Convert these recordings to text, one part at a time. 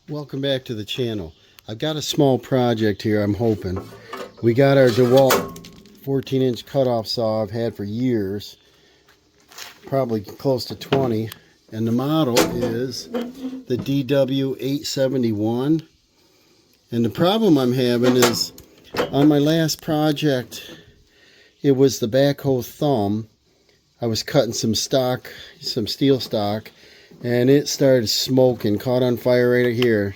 Welcome back to the channel. I've got a small project here. I'm hoping we got our Dewalt 14-inch cutoff saw I've had for years, probably close to 20, and the model is the DW871. And the problem I'm having is on my last project, it was the backhoe thumb. I was cutting some stock, some steel stock, and it started smoking, caught on fire right here.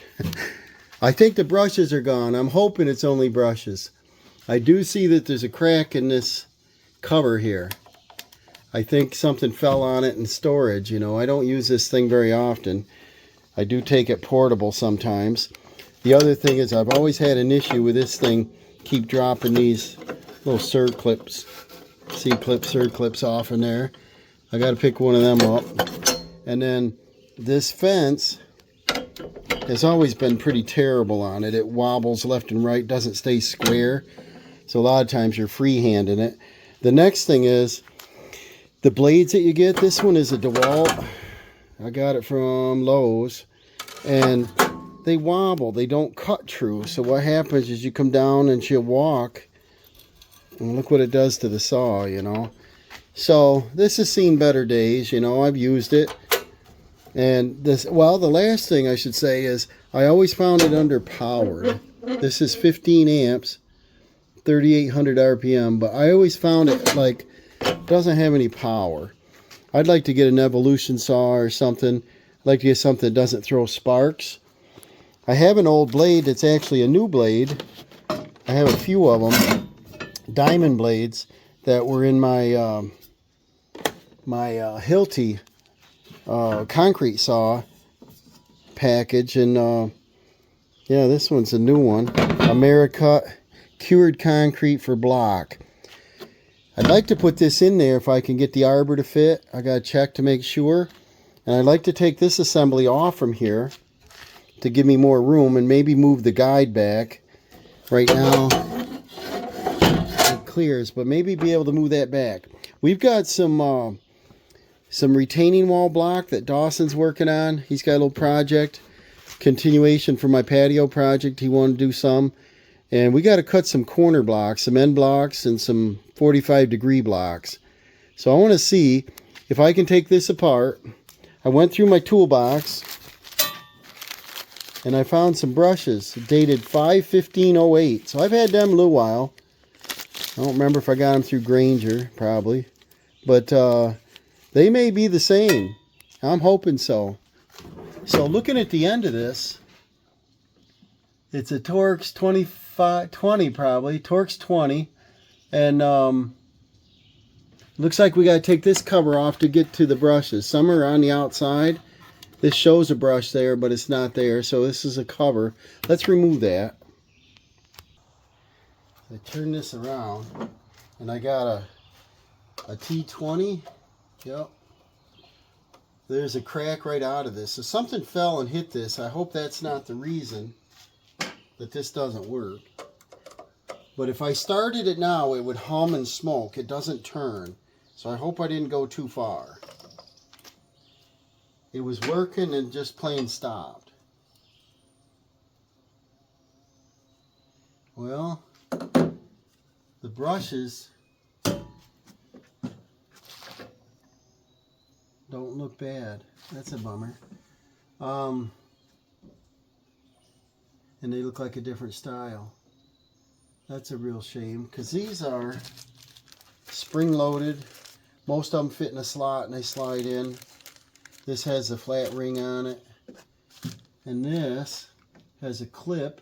I think the brushes are gone. I'm hoping it's only brushes. I do see that there's a crack in this cover here. I think something fell on it in storage. You know, I don't use this thing very often. I do take it portable sometimes. The other thing is I've always had an issue with this thing. Keep dropping these little surd clips, C-clip surd clips off in there. I got to pick one of them up. And then this fence has always been pretty terrible on it. It wobbles left and right, doesn't stay square. So a lot of times you're freehanding it. The next thing is the blades that you get. This one is a Dewalt. I got it from Lowe's. And they wobble. They don't cut true. So what happens is you come down and she'll walk. And look what it does to the saw, you know. So this has seen better days. You know, I've used it. And this, well, the last thing I should say is I always found it underpowered. This is 15 amps, 3,800 RPM, but I always found it like doesn't have any power. I'd like to get an evolution saw or something. I'd like to get something that doesn't throw sparks. I have an old blade that's actually a new blade. I have a few of them, diamond blades that were in my Hilti concrete saw package, and yeah, this one's a new one. Americut cured concrete for block. I'd like to put this in there if I can get the arbor to fit. I gotta check to make sure, and I'd like to take this assembly off from here to give me more room and maybe move the guide back. Right now it clears, but maybe be able to move that back. We've got some retaining wall block that Dawson's working on. He's got a little project, continuation from my patio project. He wanted to do some. And we got to cut some corner blocks, some end blocks, and some 45-degree blocks. So I want to see if I can take this apart. I went through my toolbox, and I found some brushes dated 5/15/08. So I've had them a little while. I don't remember if I got them through Granger, probably. But they may be the same. I'm hoping so. So looking at the end of this, it's a Torx 20 probably. Torx 20. And looks like we got to take this cover off to get to the brushes. Some are on the outside. This shows a brush there, but it's not there. So this is a cover. Let's remove that. I turn this around, and I got a T20. Yep. There's a crack right out of this. So something fell and hit this. I hope that's not the reason that this doesn't work. But if I started it now, it would hum and smoke. It doesn't turn. So I hope I didn't go too far. It was working and just plain stopped. Well, the brushes don't look bad. That's a bummer. And they look like a different style. That's a real shame, because these are spring-loaded. Most of them fit in a slot and they slide in. This has a flat ring on it. And this has a clip.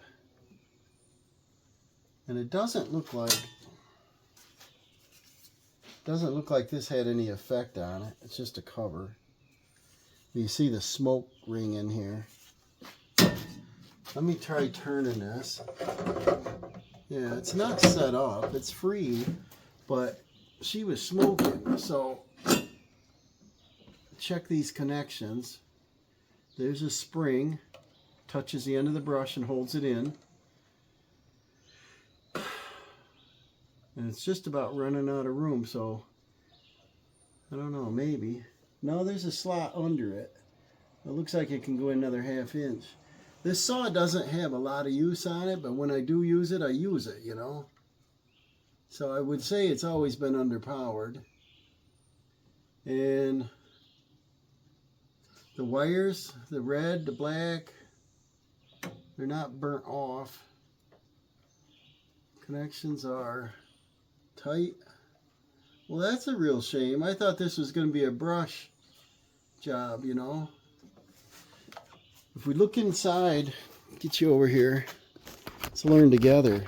And it doesn't look like this had any effect on it. It's just a cover. You see the smoke ring in here. Let me try turning this. Yeah, it's not set up. It's free, but she was smoking. So check these connections. There's a spring. Touches the end of the brush and holds it in. And it's just about running out of room, so I don't know, maybe. No, there's a slot under it. It looks like it can go another 1/2 inch. This saw doesn't have a lot of use on it, but when I do use it, I use it, you know. So I would say it's always been underpowered. And the wires, the red, the black, they're not burnt off. Connections are tight. Well, that's a real shame. I thought this was going to be a brush job, you know. If we look inside, get you over here, let's learn together.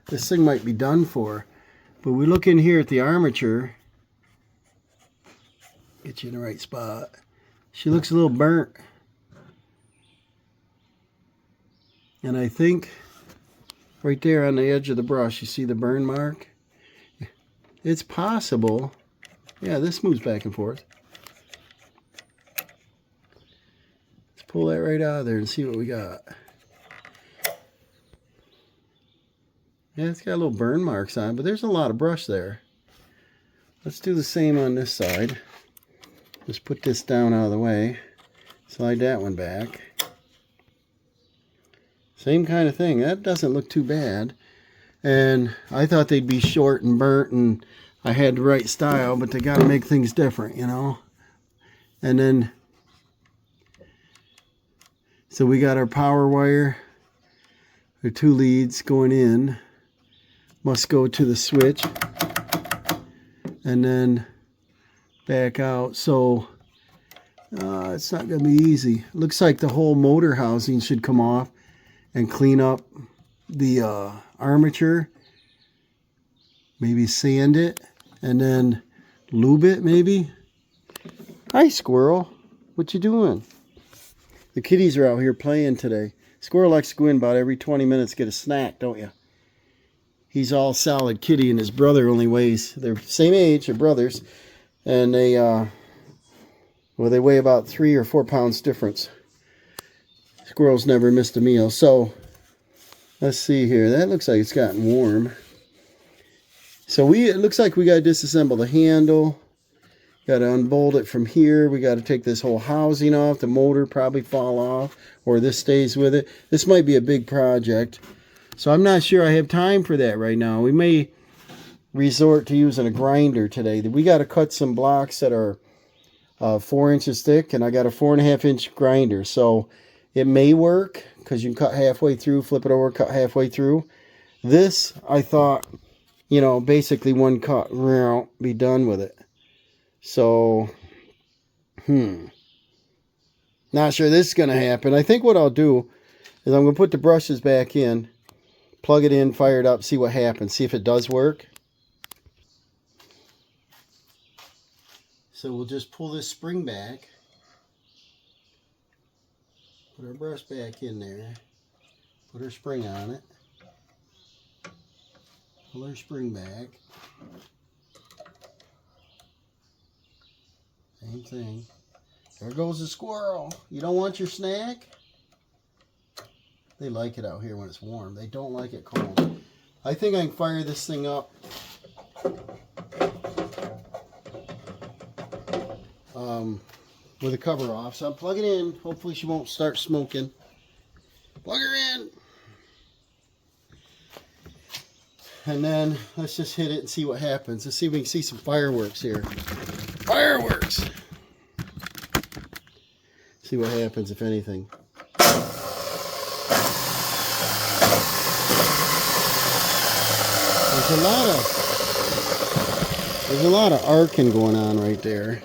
This thing might be done for, but we look in here at the armature. Get you in the right spot. She looks a little burnt. And I think right there on the edge of the brush, you see the burn mark? It's possible. Yeah, this moves back and forth. Let's pull that right out of there and see what we got. Yeah, it's got little burn marks on it, but there's a lot of brush there. Let's do the same on this side. Just put this down out of the way. Slide that one back. Same kind of thing. That doesn't look too bad. And I thought they'd be short and burnt and I had the right style, but they got to make things different, you know. And then, so we got our power wire. There are 2 leads going in. Must go to the switch. And then back out. So it's not going to be easy. Looks like the whole motor housing should come off and clean up the armature. Maybe sand it and then lube it maybe. Hi squirrel, what you doing? The kitties are out here playing today. Squirrel likes to go in about every 20 minutes get a snack, don't you? He's all solid kitty and his brother only weighs, they're same age, they're brothers, and they well, they weigh about 3 or 4 pounds difference. Squirrel's never missed a meal. So let's see here. That looks like it's gotten warm. So it looks like we got to disassemble the handle. Got to unbolt it from here. We got to take this whole housing off. The motor probably fall off, or this stays with it. This might be a big project. So I'm not sure I have time for that right now. We may resort to using a grinder today. We got to cut some blocks that are 4 inches thick, and I got a 4.5-inch grinder. So it may work because you can cut halfway through, flip it over, cut halfway through. This, I thought, you know, basically one cut, be done with it. So, not sure this is going to happen. I think what I'll do is I'm going to put the brushes back in, plug it in, fire it up, see what happens, see if it does work. So we'll just pull this spring back. Put our brush back in there. Put our spring on it. Pull our spring back. Same thing. There goes the squirrel. You don't want your snack? They like it out here when it's warm. They don't like it cold. I think I can fire this thing up. With the cover off. So I'll plug it in. Hopefully she won't start smoking. Plug her in. And then let's just hit it and see what happens. Let's see if we can see some fireworks here. Fireworks! See what happens, if anything. There's a lot of arcing going on right there.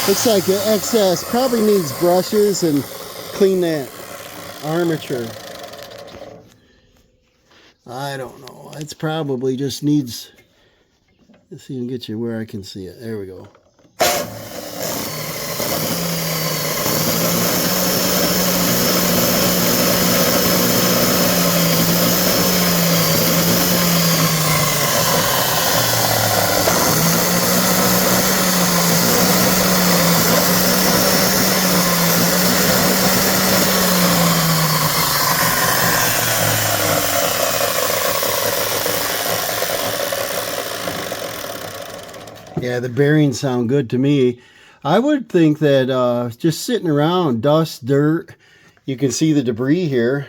Looks like an excess. Probably needs brushes and clean that armature. I don't know. It's probably just needs. Let's see if I can get you where I can see it. There we go. Yeah, the bearings sound good to me. I would think that just sitting around, dust, dirt, you can see the debris here.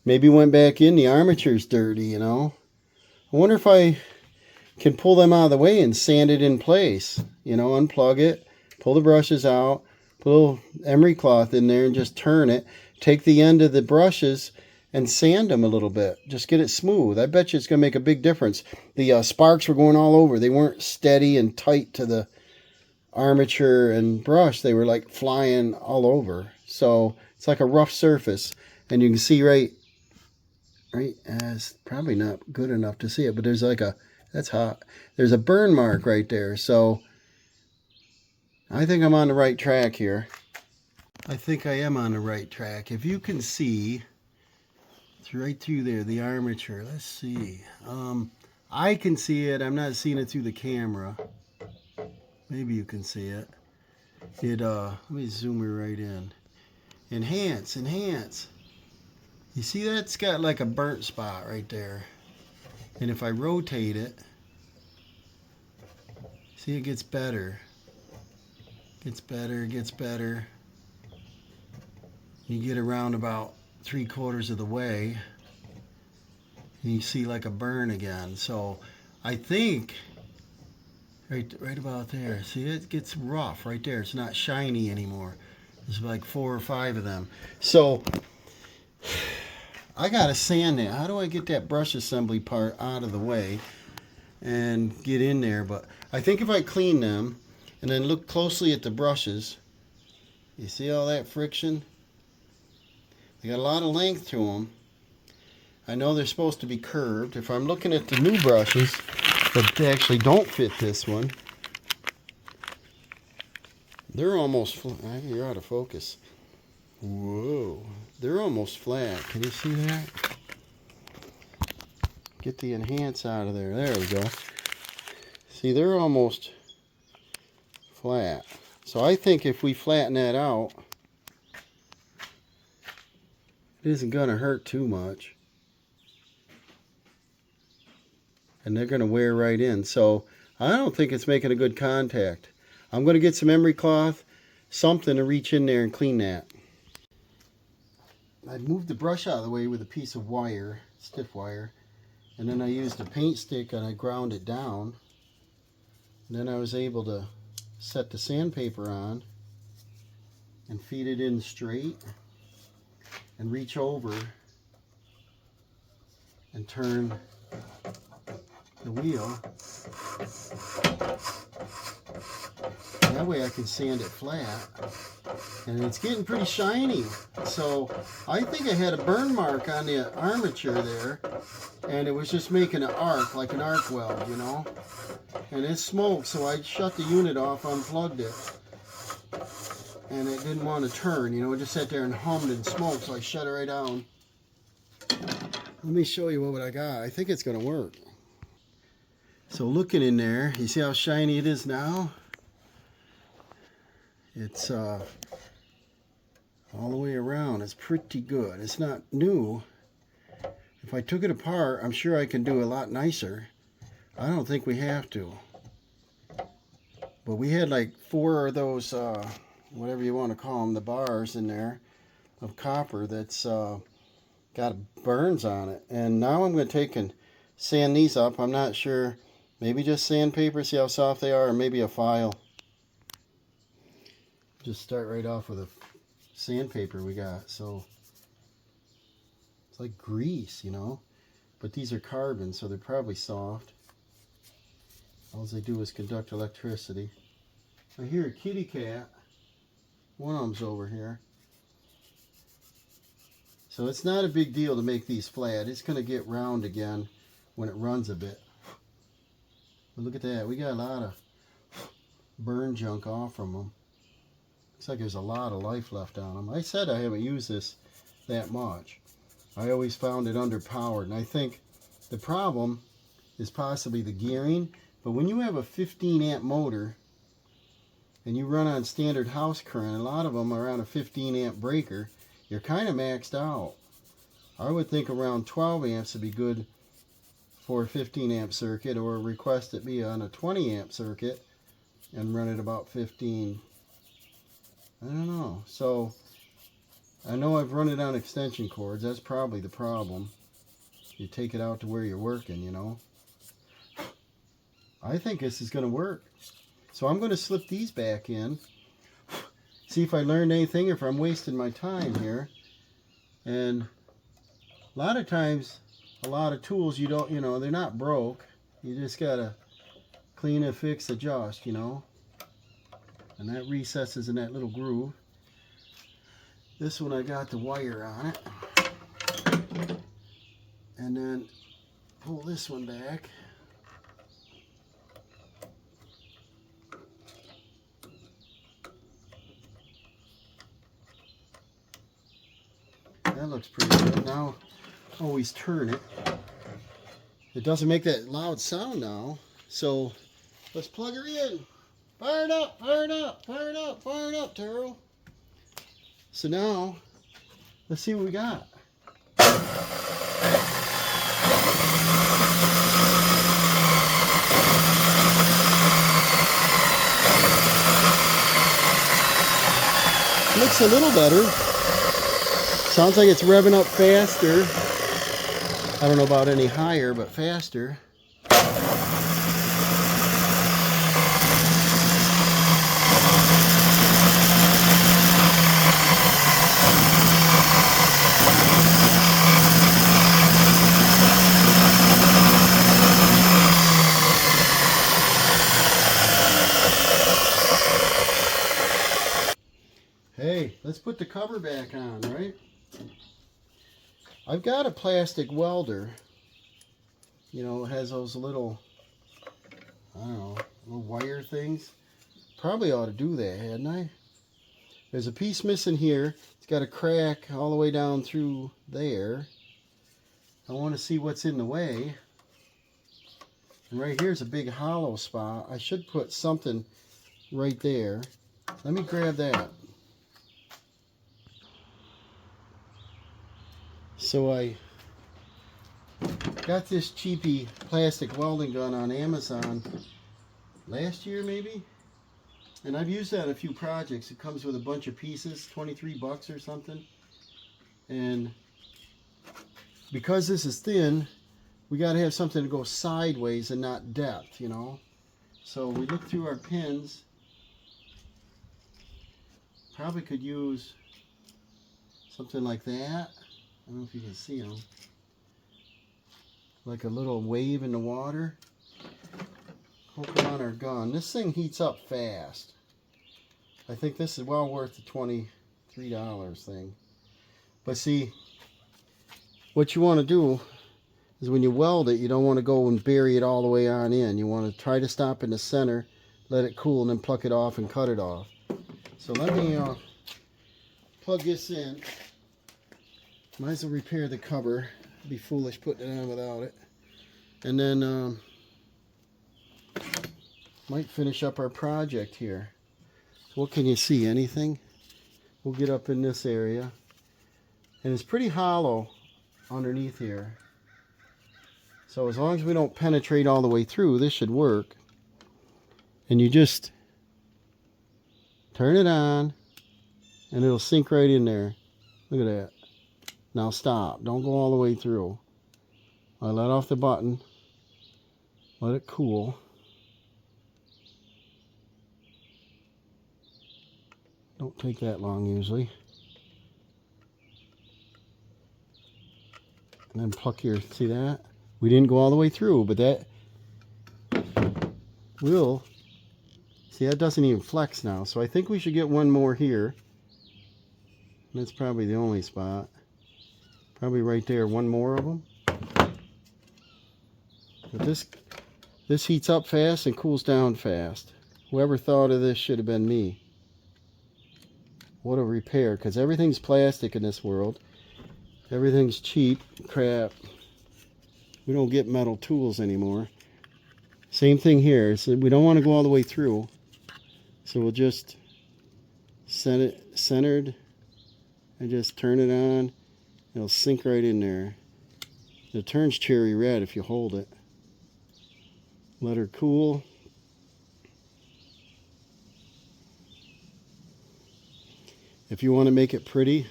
Maybe went back in, the armature's dirty, you know. I wonder if I can pull them out of the way and sand it in place. You know, unplug it, pull the brushes out, put a little emery cloth in there and just turn it. Take the end of the brushes and sand them a little bit. Just get it smooth. I bet you it's going to make a big difference. The sparks were going all over. They weren't steady and tight to the armature and brush. They were like flying all over. So it's like a rough surface. And you can see right, it's probably not good enough to see it, but there's like a, that's hot. There's a burn mark right there. So I think I'm on the right track here. I think I am on the right track. If you can see, it's right through there, the armature. Let's see. I can see it. I'm not seeing it through the camera. Maybe you can see it. Let me zoom it right in. Enhance. You see that's got like a burnt spot right there. And if I rotate it, see it gets better. Gets better. You get around about 3/4 of the way, and you see like a burn again. So I think right about there. See, it gets rough right there. It's not shiny anymore. There's like 4 or 5 of them. So I gotta sand that. How do I get that brush assembly part out of the way and get in there? But I think if I clean them and then look closely at the brushes, you see all that friction? They got a lot of length to them. I know they're supposed to be curved. If I'm looking at the new brushes that actually don't fit this one, they're almost flat. You're out of focus. Whoa. They're almost flat. Can you see that? Get the enhance out of there. There we go. See, they're almost flat. So I think if we flatten that out, it isn't going to hurt too much. And they're going to wear right in. So I don't think it's making a good contact. I'm going to get some emery cloth, something to reach in there and clean that. I moved the brush out of the way with a piece of wire, stiff wire, and then I used a paint stick and I ground it down. And then I was able to set the sandpaper on and feed it in straight and reach over and turn the wheel. That way I can sand it flat. And it's getting pretty shiny. So I think I had a burn mark on the armature there, and it was just making an arc, like an arc weld, you know. And it smoked, so I shut the unit off, unplugged it. And it didn't want to turn, you know, it just sat there and hummed and smoked, so I shut it right down. Let me show you what I got. I think it's going to work. So looking in there, you see how shiny it is now? It's all the way around. It's pretty good. It's not new. If I took it apart, I'm sure I can do a lot nicer. I don't think we have to. But we had like 4 of those, whatever you want to call them, the bars in there of copper that's got burns on it. And now I'm going to take and sand these up. I'm not sure. Maybe just sandpaper, see how soft they are, or maybe a file. Just start right off with a sandpaper we got. So it's like grease, you know. But these are carbon, so they're probably soft. All they do is conduct electricity. I hear a kitty cat. One of them's over here. So it's not a big deal to make these flat. It's going to get round again when it runs a bit. But look at that. We got a lot of burn junk off from them. Looks like there's a lot of life left on them. I said I haven't used this that much. I always found it underpowered. And I think the problem is possibly the gearing. But when you have a 15 amp motor and you run on standard house current, a lot of them are on a 15 amp breaker, you're kind of maxed out. I would think around 12 amps would be good for a 15 amp circuit, or request it be on a 20 amp circuit and run it about 15. I don't know. So I know I've run it on extension cords. That's probably the problem. You take it out to where you're working, you know. I think this is going to work. So I'm going to slip these back in. See if I learned anything, or if I'm wasting my time here. And a lot of times, a lot of tools, you don't, you know, they're not broke. You just got to clean and fix, adjust, you know. And that recesses in that little groove. This one I got the wire on it. And then pull this one back. That looks pretty good. Now, always turn it. It doesn't make that loud sound now. So, let's plug her in. Fire it up, fire it up, fire it up, fire it up, Taro. So now, let's see what we got. Looks a little better. Sounds like it's revving up faster. I don't know about any higher, but faster. Hey, let's put the cover back on, right? I've got a plastic welder. You know, it has those little, I don't know, little wire things. Probably ought to do that, hadn't I? There's a piece missing here. It's got a crack all the way down through there. I want to see what's in the way. And right here's a big hollow spot. I should put something right there. Let me grab that. So I got this cheapy plastic welding gun on Amazon last year maybe, and I've used that in a few projects. It comes with a bunch of pieces, 23 bucks or something, and because this is thin, we got to have something to go sideways and not depth, you know. So we look through our pins. Probably could use something like that. I don't know if you can see them. Like a little wave in the water. Hook them on our gun. This thing heats up fast. I think this is well worth the $23 thing. But see, what you want to do is when you weld it, you don't want to go and bury it all the way on in. You want to try to stop in the center, let it cool, and then pluck it off and cut it off. So let me plug this in. Might as well repair the cover. It'd be foolish putting it on without it. And then might finish up our project here. So what can you see? Anything? We'll get up in this area. And it's pretty hollow underneath here. So as long as we don't penetrate all the way through, this should work. And you just turn it on and it'll sink right in there. Look at that. Now stop. Don't go all the way through. I let off the button. Let it cool. Don't take that long usually. And then pluck your, see that? We didn't go all the way through, but that will, see, that doesn't even flex now. So I think we should get one more here. That's probably the only spot. Probably right there, one more of them. But this heats up fast and cools down fast. Whoever thought of this should have been me. What a repair, because everything's plastic in this world. Everything's cheap crap. We don't get metal tools anymore. Same thing here. So we don't want to go all the way through. So we'll just set it centered and just turn it on. It'll sink right in there. It turns cherry red if you hold it. Let her cool. If you want to make it pretty,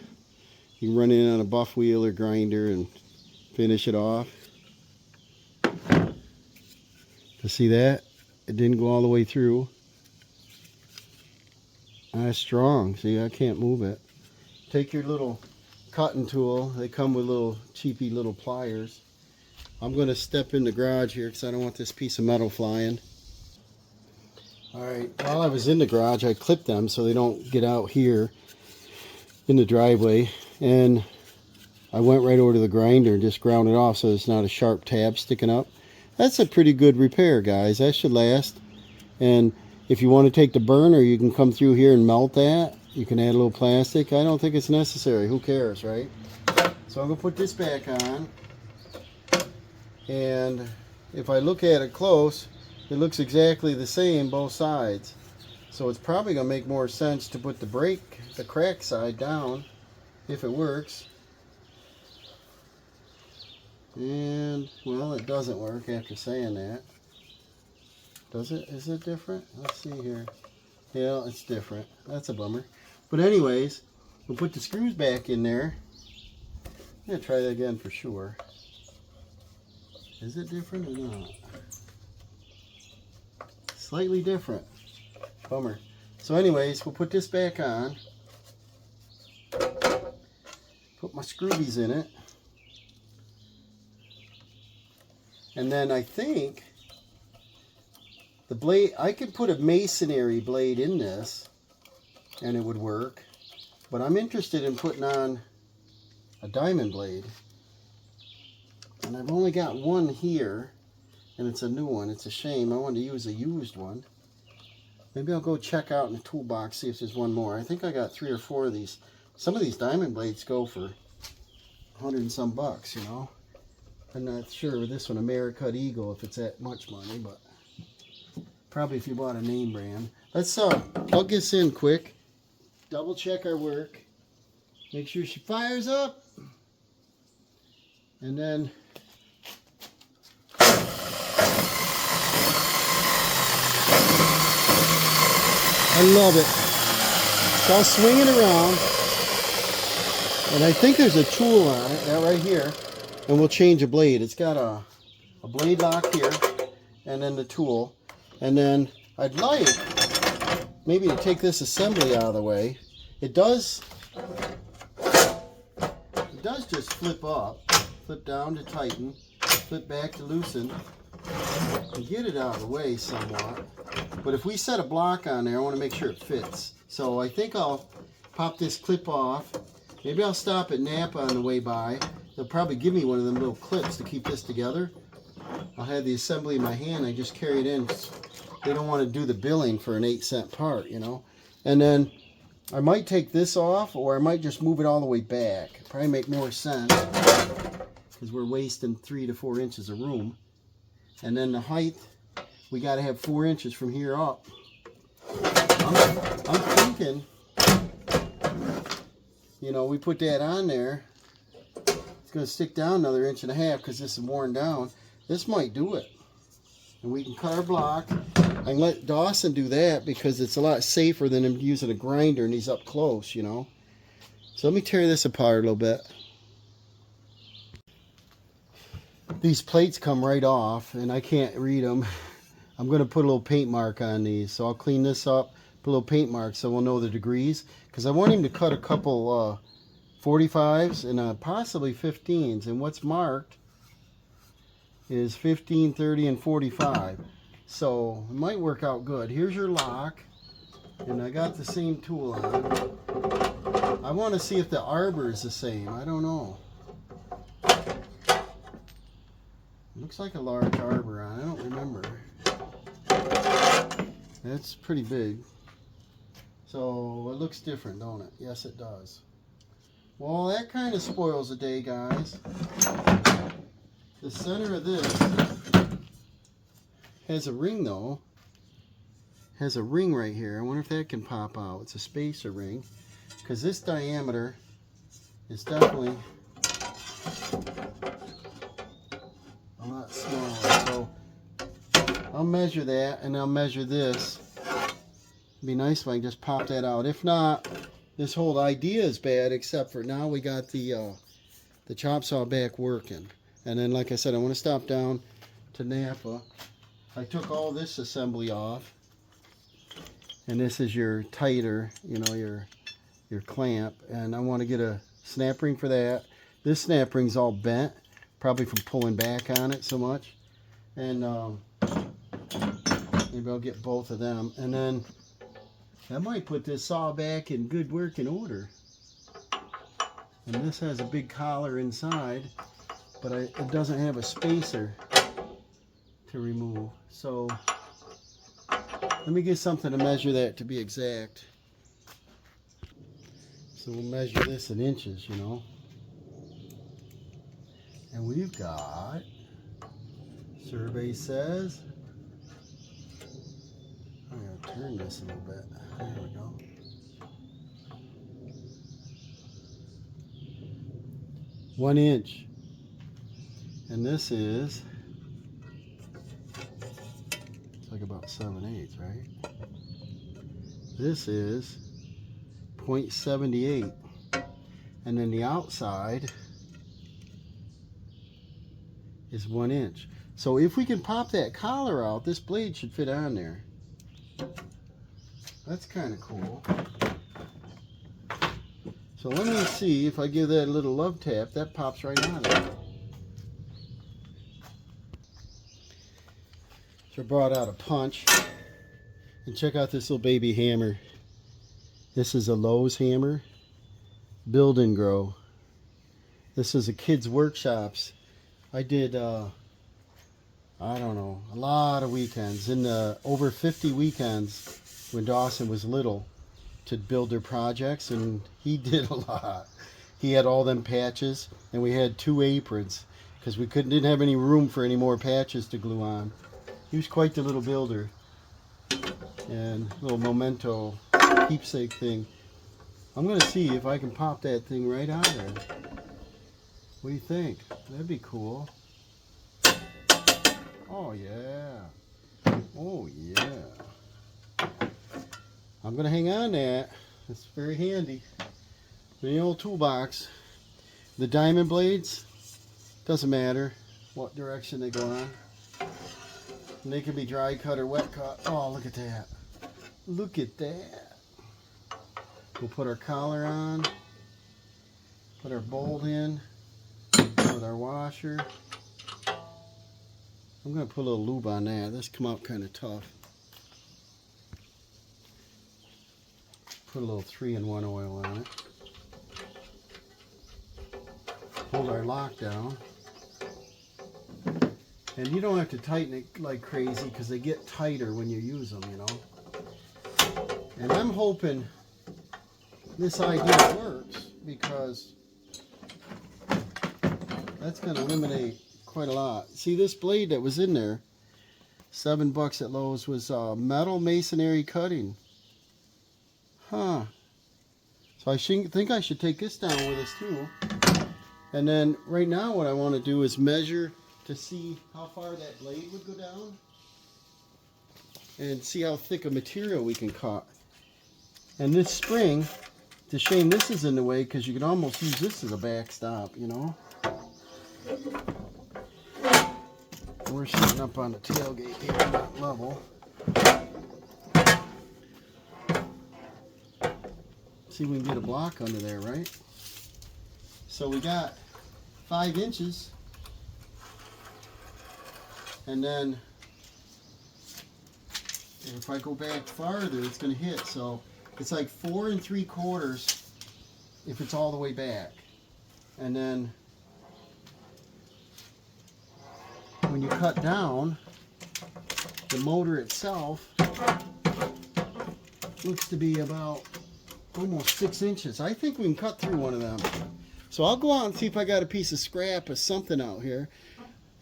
you can run it in on a buff wheel or grinder and finish it off. To see that? It didn't go all the way through. That's strong. See, I can't move it. Take your little cutting tool. They come with little cheapy little pliers. I'm going to step in the garage here because I don't want this piece of metal flying. Alright, while I was in the garage, I clipped them so they don't get out here in the driveway. And I went right over to the grinder and just ground it off so it's not a sharp tab sticking up. That's a pretty good repair, guys. That should last. And if you want to take the burner, you can come through here and melt that. You can add a little plastic. I don't think it's necessary. Who cares, right? So I'm going to put this back on. And if I look at it close, it looks exactly the same both sides. So it's probably going to make more sense to put the crack side down if it works. And, well, it doesn't work after saying that. Does it? Is it different? Let's see here. Yeah, it's different. That's a bummer. But anyways, we'll put the screws back in there. I'm going to try that again for sure. Is it different or not? Slightly different. Bummer. So anyways, we'll put this back on. Put my screwies in it. And then I think the blade, I could put a masonry blade in this and it would work. But I'm interested in putting on a diamond blade. And I've only got one here, and it's a new one. It's a shame. I wanted to use a used one. Maybe I'll go check out in the toolbox, see if there's one more. I think I got 3 or 4 of these. Some of these diamond blades go for 100 and some bucks, you know. I'm not sure with this one, Americut Eagle, if it's that much money, but probably if you bought a name brand. Let's plug this in quick. Double check our work. Make sure she fires up. And then I love it. It's all swinging around. And I think there's a tool on it, that right here. And we'll change a blade. It's got a blade lock here, and then the tool. And then I'd like maybe to take this assembly out of the way. It does just flip up, flip down to tighten, flip back to loosen, and get it out of the way somewhat. But if we set a block on there, I want to make sure it fits. So I think I'll pop this clip off. Maybe I'll stop at Napa on the way by. They'll probably give me one of them little clips to keep this together. I'll have the assembly in my hand. I just carry it in. They don't want to do the billing for an 8-cent part, you know. And then I might take this off, or I might just move it all the way back. Probably make more sense because we're wasting 3 to 4 inches of room. And then the height, we got to have 4 inches from here up. I'm thinking, you know, we put that on there. It's going to stick down another 1.5 inches because this is worn down. This might do it. And we can cut our block. I can let Dawson do that because it's a lot safer than him using a grinder and he's up close, you know. So let me tear this apart a little bit. These plates come right off and I can't read them. I'm going to put a little paint mark on these. So I'll clean this up, put a little paint mark so we'll know the degrees. Because I want him to cut a couple 45s and possibly 15s. And what's marked is 15, 30, and 45. So it might work out good. Here's your lock. And I got the same tool on. I want to see if the arbor is the same. I don't know. Looks like a large arbor on. I don't remember. That's pretty big. So it looks different, don't it? Yes, it does. Well, that kind of spoils the day, guys. The center of this has a ring, though. Has a ring right here. I wonder if that can pop out. It's a spacer ring. Because this diameter is definitely a lot smaller. So I'll I'll measure that, and I'll measure this. It'd be nice if I can just pop that out. If not, this whole idea is bad, except for now we got the chop saw back working. And then, like I said, I want to stop down to Napa. I took all this assembly off, and this is your titer, you know, your clamp, and I want to get a snap ring for that. This snap ring's all bent, probably from pulling back on it so much, and maybe I'll get both of them, and then I might put this saw back in good working order. And this has a big collar inside, but it doesn't have a spacer to remove. So let me get something to measure that to be exact. So we'll measure this in inches, you know. And we've got, survey says, I'm going to turn this a little bit. There we go. One inch. And this is, it's like about 7/8, right? This is 0.78. And then the outside is 1 inch. So if we can pop that collar out, this blade should fit on there. That's kind of cool. So let me see if I give that a little love tap, that pops right on it. So I brought out a punch, and check out this little baby hammer. This is a Lowe's hammer, Build and Grow. This is a Kids Workshops. I did, I don't know, a lot of weekends, over 50 weekends when Dawson was little, to build their projects, and he did a lot. He had all them patches, and we had 2 aprons because we didn't have any room for any more patches to glue on. He was quite the little builder, and little memento keepsake thing. I'm gonna see if I can pop that thing right out of there. What do you think? That'd be cool. Oh yeah. Oh yeah. I'm going to hang on to that. It's very handy. The old toolbox. The diamond blades, doesn't matter what direction they go on. And they can be dry cut or wet cut. Oh, look at that. Look at that. We'll put our collar on. Put our bolt in. With our washer. I'm going to put a little lube on that. This come out kind of tough. Put a little 3-in-1 oil on it. Hold our lock down. And you don't have to tighten it like crazy because they get tighter when you use them, you know. And I'm hoping this idea works because that's going to eliminate quite a lot. See, this blade that was in there, $7 at Lowe's, was metal masonry cutting. Huh. So I think I should take this down with us too. And then right now what I want to do is measure to see how far that blade would go down and see how thick a material we can cut. And this spring, it's a shame this is in the way because you can almost use this as a backstop, you know. We're sitting up on the tailgate here at that level. See if we can get a block under there, right? So we got 5 inches. And then if I go back farther, it's going to hit. So it's like 4 3/4 if it's all the way back. And then when you cut down, the motor itself looks to be about almost 6 inches. I think we can cut through one of them. So I'll go out and see if I got a piece of scrap or something out here.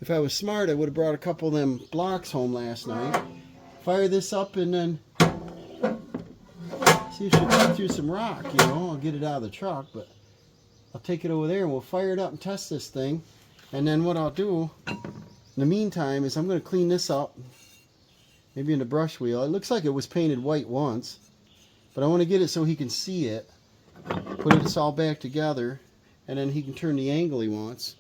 If I was smart, I would have brought a couple of them blocks home last night. Fire this up and then see if she cut through some rock, you know. I'll get it out of the truck, but I'll take it over there and we'll fire it up and test this thing. And then what I'll do in the meantime is I'm going to clean this up maybe in the brush wheel. It looks like it was painted white once, but I want to get it so he can see it. Put this all back together, and then he can turn the angle he wants.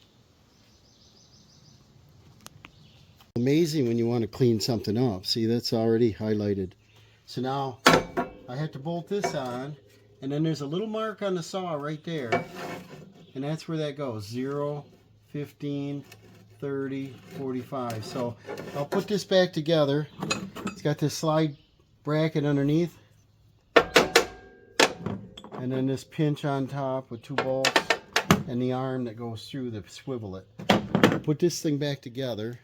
Amazing when you want to clean something up. See, that's already highlighted. So now I have to bolt this on, and then there's a little mark on the saw right there, and that's where that goes. 0, 15, 30, 45. So I'll put this back together. It's got this slide bracket underneath, and then this pinch on top with 2 bolts, and the arm that goes through to swivel it. I'll put this thing back together.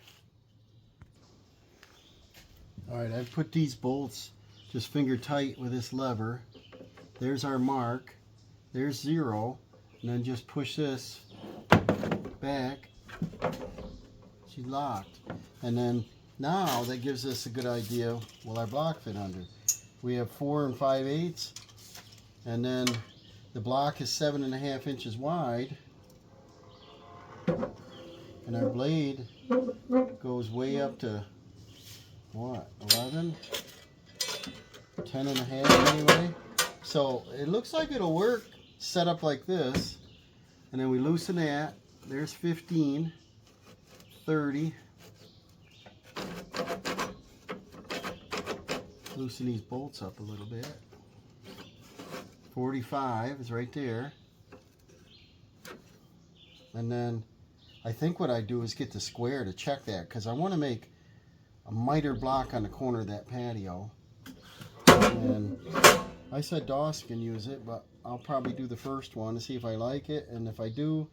Alright, I've put these bolts just finger tight with this lever. There's our mark. There's 0. And then just push this back. She's locked. And then now that gives us a good idea, will our block fit under? We have 4 5/8. And then the block is 7.5 inches wide. And our blade goes way up to what, 11, 10.5 anyway. So it looks like it'll work set up like this, and then we loosen that. There's 15, 30. Loosen these bolts up a little bit. 45 is right there. And then I think what I do is get the square to check that, because I want to make a miter block on the corner of that patio. And I said Doss can use it, but I'll probably do the first one to see if I like it. And if I do,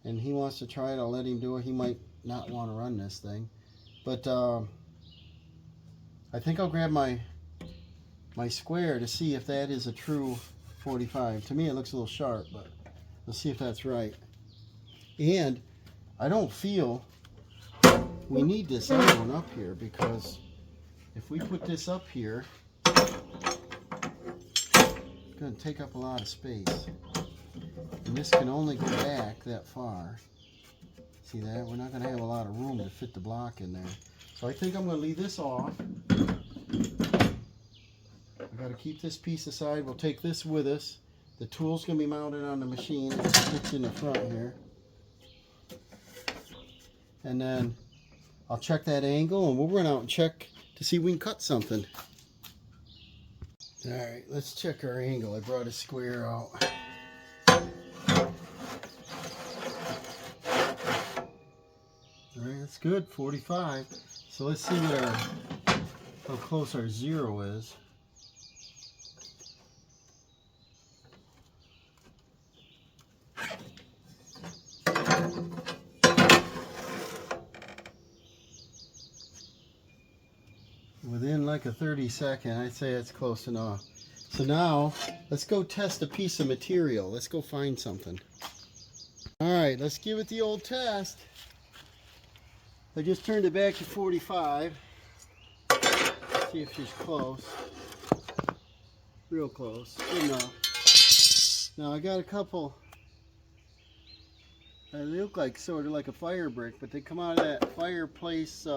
and he wants to try it, I'll let him do it. He might not want to run this thing. But I think I'll grab my square to see if that is a true 45. To me it looks a little sharp, but let's see if that's right. And I don't feel we need this other one up here, because if we put this up here, it's going to take up a lot of space. And this can only go back that far. See that? We're not going to have a lot of room to fit the block in there. So I think I'm going to leave this off. I've got to keep this piece aside. We'll take this with us. The tool's going to be mounted on the machine. It fits in the front here. And then I'll check that angle, and we'll run out and check to see if we can cut something. Alright, let's check our angle. I brought a square out. Alright, that's good, 45. So let's see what how close our 0 is. Within like a 30-second, I'd say it's close enough. So now, let's go test a piece of material. Let's go find something. Alright, let's give it the old test. I just turned it back to 45. See if she's close. Real close. Good enough. Now I got a couple. They look like sort of like a fire brick, but they come out of that fireplace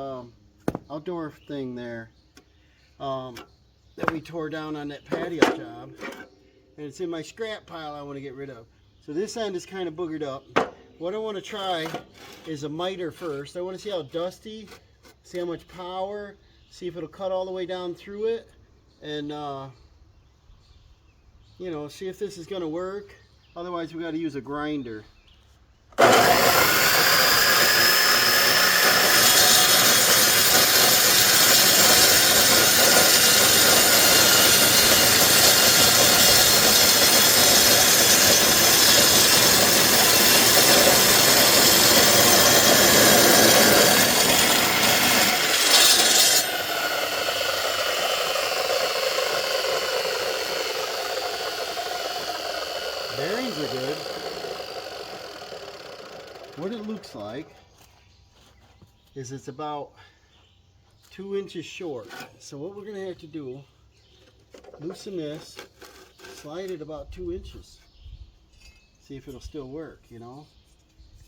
outdoor thing there that we tore down on that patio job, and it's in my scrap pile I want to get rid of. So this end is kind of boogered up. What I want to try is a miter first. I want to see how dusty, see how much power, see if it'll cut all the way down through it, and you know, see if this is going to work. Otherwise we got to use a grinder. Bearings are good. What it looks like is it's about 2 inches short. So what we're going to have to do, loosen this, slide it about 2 inches. See if it'll still work, you know.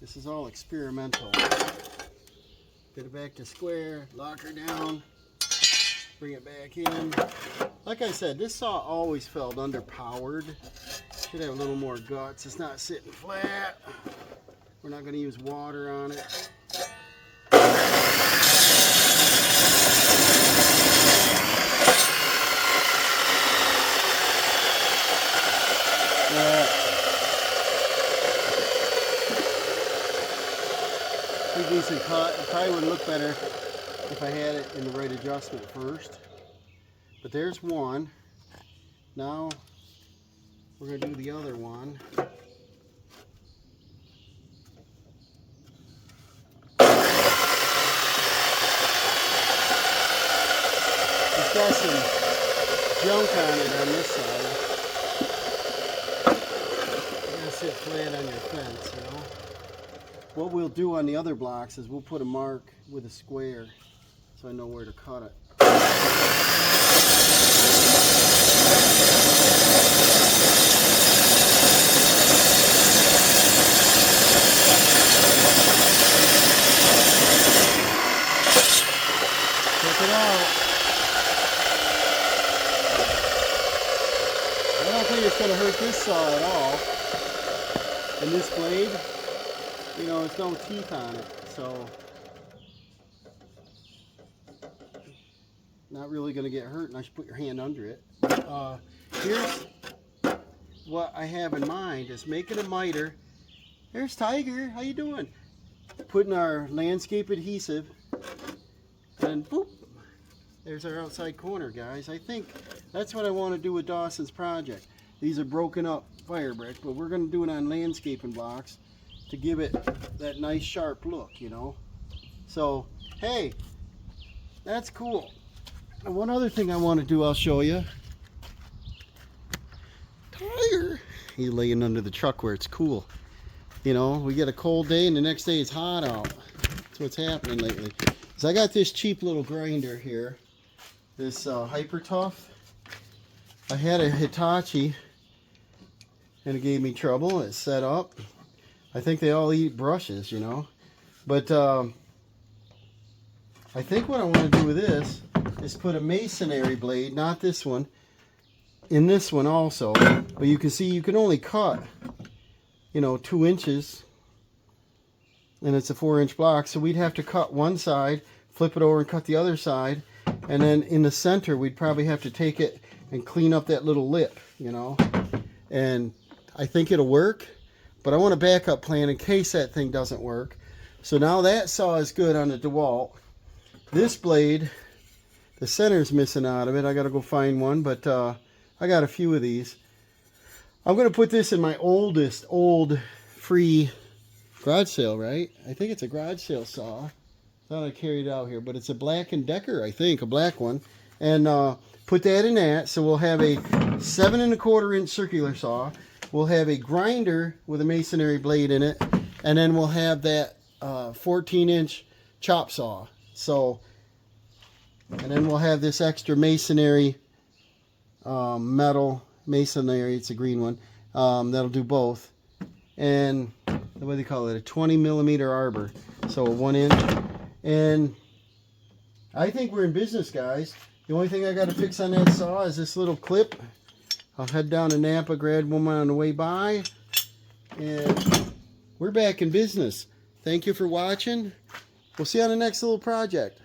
This is all experimental. Get it back to square, lock her down. Bring it back in. Like I said, this saw always felt underpowered. Should have a little more guts. It's not sitting flat. We're not going to use water on it. Pretty decent cut. It probably would look better if I had it in the right adjustment first. But there's one. Now we're going to do the other one. It's got some junk on it on this side. You're going to sit flat on your fence, you know. What we'll do on the other blocks is we'll put a mark with a square so I know where to cut it. Check it out. I don't think it's going to hurt this saw at all. And this blade, you know, there's no teeth on it, so not really going to get hurt unless you put your hand under it. Here's what I have in mind is making a miter. There's Tiger, how you doing? Putting our landscape adhesive, and boop, there's our outside corner, guys. I think that's what I want to do with Dawson's project. These are broken up fire bricks, but we're going to do it on landscaping blocks to give it that nice sharp look, you know. So, hey, that's cool. And one other thing I want to do, I'll show you. Tiger, he's laying under the truck where it's cool. You know, we get a cold day and the next day it's hot out. That's what's happening lately. So I got this cheap little grinder here, this Hyper Tough. I had a Hitachi and it gave me trouble. It's set up. I think they all eat brushes, you know. But I think what I want to do with this is put a masonry blade, not this one, in this one also. But you can see you can only cut, you know, 2 inches. And it's a 4-inch block. So we'd have to cut one side, flip it over and cut the other side. And then in the center, we'd probably have to take it and clean up that little lip, you know. And I think it'll work. But I want a backup plan in case that thing doesn't work. So now that saw is good on the Dewalt. This blade, the center's missing out of it. I got to go find one, but I got a few of these. I'm going to put this in my old free garage sale, right? I think it's a garage sale saw. Thought I carried it out here, but it's a Black & Decker, I think, a black one. And put that in that, so we'll have a 7 1/4 inch circular saw. We'll have a grinder with a masonry blade in it, and then we'll have that 14-inch chop saw. So, and then we'll have this extra masonry metal masonry. It's a green one. That'll do both. And what do they call it? A 20mm arbor. So a 1 inch. And I think we're in business, guys. The only thing I got to fix on that saw is this little clip. I'll head down to Napa, grab one on the way by, and we're back in business. Thank you for watching. We'll see you on the next little project.